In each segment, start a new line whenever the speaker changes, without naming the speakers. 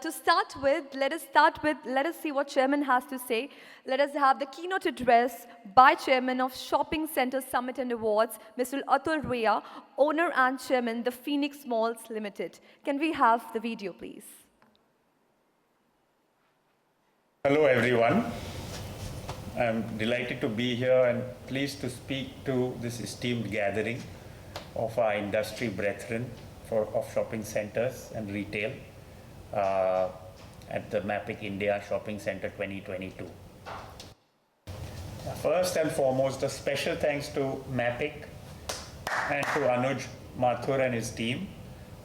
To start with, let us see what Chairman has to say. Let us have the keynote address by Chairman of Shopping Center Summit and Awards, Mr. Atul Ria, owner and Chairman, the Phoenix Malls Limited. Can we have the video, please?
Hello everyone. I'm delighted to be here and pleased to speak to this esteemed gathering of our industry brethren of shopping centers and retail at the MAPIC India Shopping Center 2022. First and foremost, a special thanks to MAPIC and to Anuj Mathur and his team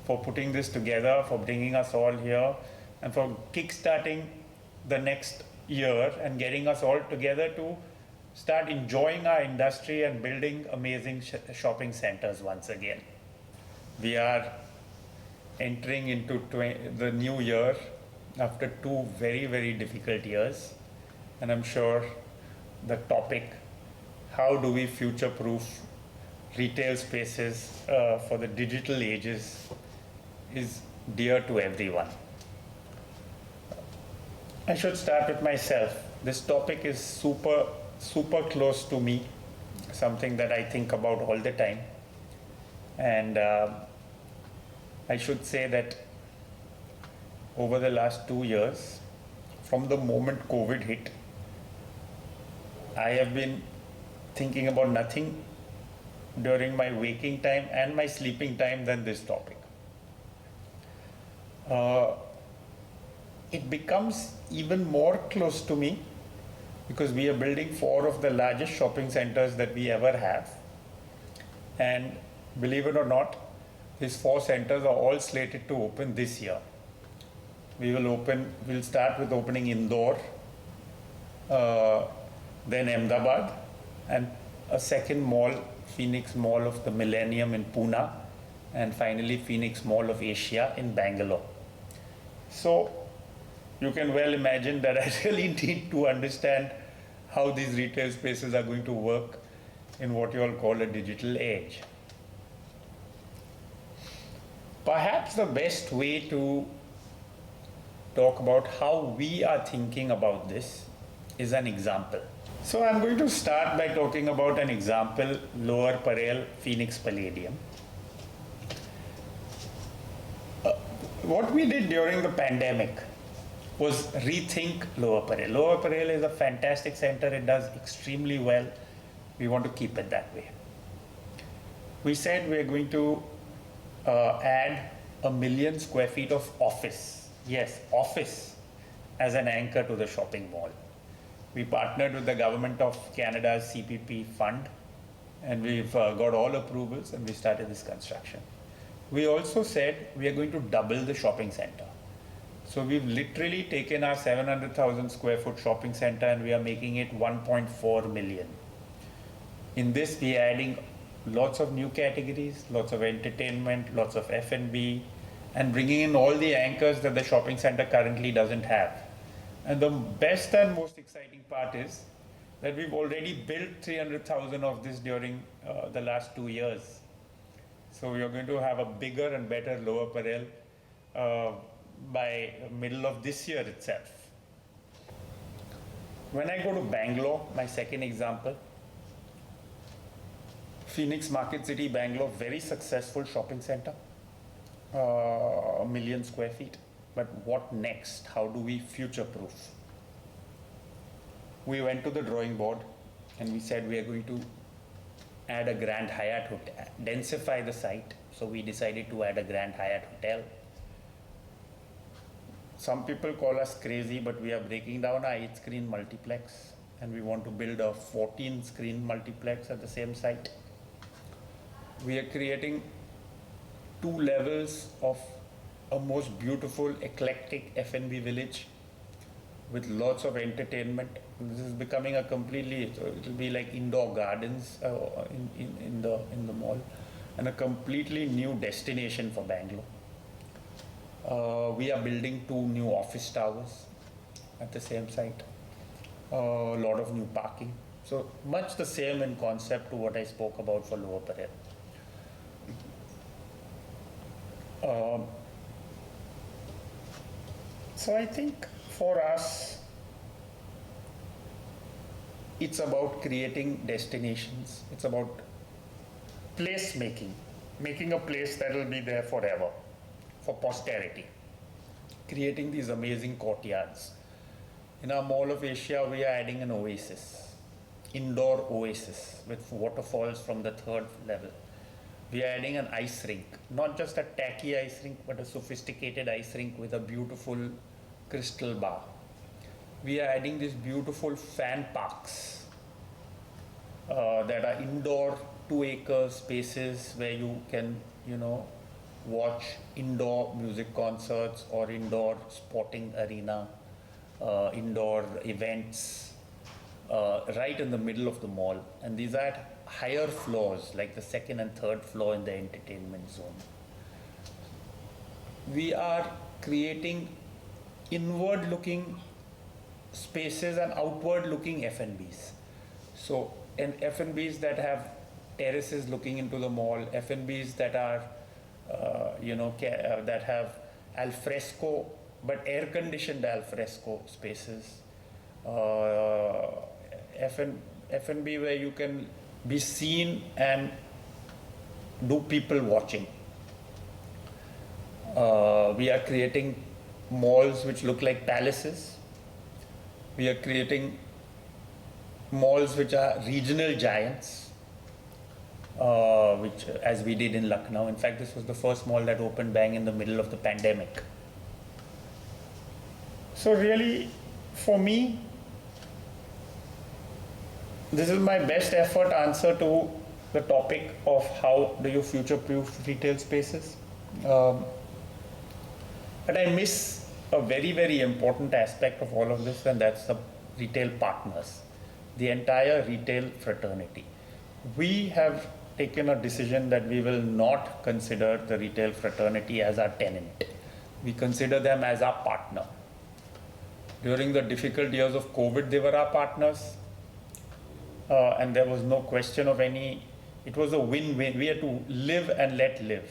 for putting this together, for bringing us all here, and for kickstarting the next year and getting us all together to start enjoying our industry and building amazing shopping centers once again. We are entering into the new year after two very, very difficult years, and I'm sure the topic, how do we future-proof retail spaces for the digital ages, is dear to everyone. I should start with myself. This topic is super close to me, something that I think about all the time. And I should say that over the last 2 years, from the moment COVID hit, I have been thinking about nothing during my waking time and my sleeping time than this topic. It becomes even more close to me because we are building 4 of the largest shopping centers that we ever have. And believe it or not, these 4 centers are all slated to open this year. We'll start with opening Indore, then Ahmedabad, and a second mall, Phoenix Mall of the Millennium in Pune, and finally Phoenix Mall of Asia in Bangalore. So you can well imagine that I really need to understand how these retail spaces are going to work in what you all call a digital age. Perhaps the best way to talk about how we are thinking about this is an example. So I'm going to start by talking about an example, Lower Parel Phoenix Palladium. What we did during the pandemic was rethink Lower Parel. Lower Parel is a fantastic center. It does extremely well. We want to keep it that way. We said we're going to add 1 million square feet of office. Yes, office as an anchor to the shopping mall. We partnered with the Government of Canada's CPP fund, and we've got all approvals, and we started this construction. We also said we are going to double the shopping center. So we've literally taken our 700,000 square foot shopping center and we are making it 1.4 million. In this, we are adding lots of new categories, lots of entertainment, lots of F&B, and bringing in all the anchors that the shopping center currently doesn't have. And the best and most exciting part is that we've already built 300,000 of this during the last 2 years. So we are going to have a bigger and better Lower Parel by middle of this year itself. When I go to Bangalore, my second example, Phoenix Market City, Bangalore, very successful shopping center, 1 million square feet. But what next? How do we future-proof? We went to the drawing board and we said we are going to add a Grand Hyatt hotel, densify the site. So we decided to add a Grand Hyatt hotel. Some people call us crazy, but we are breaking down our 8-screen multiplex and we want to build a 14-screen multiplex at the same site. We are creating 2 levels of a most beautiful, eclectic F&B village with lots of entertainment. This is becoming a completely, it will be like indoor gardens in the mall, and a completely new destination for Bangalore. We are building 2 new office towers at the same site, a lot of new parking. So much the same in concept to what I spoke about for Lower Parel. So I think for us, it's about creating destinations. It's about place making, making a place that will be there forever, for posterity, creating these amazing courtyards. In our Mall of Asia, we are adding an oasis, indoor oasis with waterfalls from the 3rd level. We are adding an ice rink, not just a tacky ice rink, but a sophisticated ice rink with a beautiful crystal bar. We are adding these beautiful fan parks that are indoor 2-acre spaces where you can, watch indoor music concerts or indoor sporting arena, indoor events, right in the middle of the mall. And these are at higher floors, like the 2nd and 3rd floor in the entertainment zone. We are creating inward-looking spaces and outward-looking F&Bs. So, and F&Bs that have terraces looking into the mall, F&Bs that are, that have al fresco, but air-conditioned al fresco spaces. F&B where you can be seen and do people watching. We are creating malls which look like palaces. We are creating malls which are regional giants, which as we did in Lucknow. In fact, this was the first mall that opened bang in the middle of the pandemic. So really, for me, this is my best effort answer to the topic of how do you future-proof retail spaces. But I miss a very, very important aspect of all of this, and that's the retail partners, the entire retail fraternity. We have taken a decision that we will not consider the retail fraternity as our tenant. We consider them as our partner. During the difficult years of COVID, they were our partners. And there was no question of any, it was a win-win. We had to live and let live.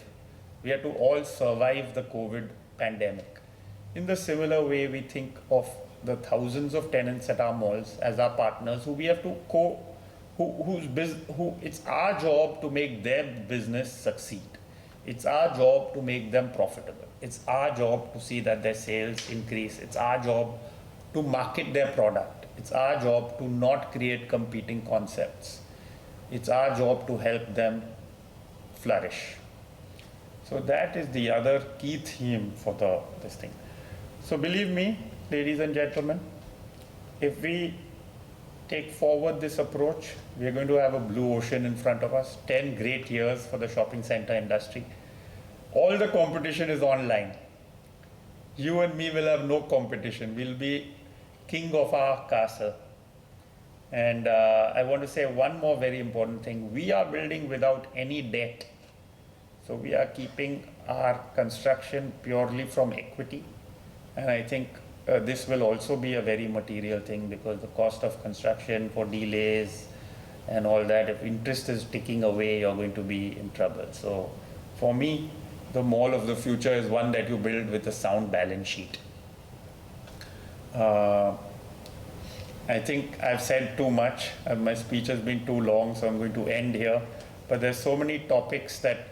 We had to all survive the COVID pandemic. In the similar way, we think of the thousands of tenants at our malls as our partners who we have to it's our job to make their business succeed. It's our job to make them profitable. It's our job to see that their sales increase. It's our job to market their product. It's our job to not create competing concepts. It's our job to help them flourish. So that is the other key theme for this thing. So believe me, ladies and gentlemen, if we take forward this approach, we are going to have a blue ocean in front of us, 10 great years for the shopping center industry. All the competition is online. You and me will have no competition. We'll be king of our castle. And I want to say one more very important thing. We are building without any debt. So we are keeping our construction purely from equity. And I think this will also be a very material thing because the cost of construction for delays and all that, if interest is ticking away, you're going to be in trouble. So for me, the mall of the future is one that you build with a sound balance sheet. I think I've said too much. My speech has been too long, so I'm going to end here. But there's so many topics that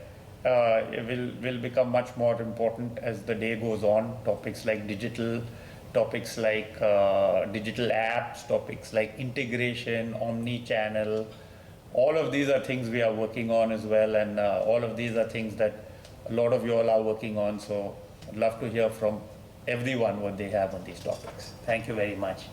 will become much more important as the day goes on. Topics like digital, topics like digital apps, topics like integration, omni-channel. All of these are things we are working on as well, and all of these are things that a lot of you all are working on. So I'd love to hear from everyone what they have on these topics. Thank you very much.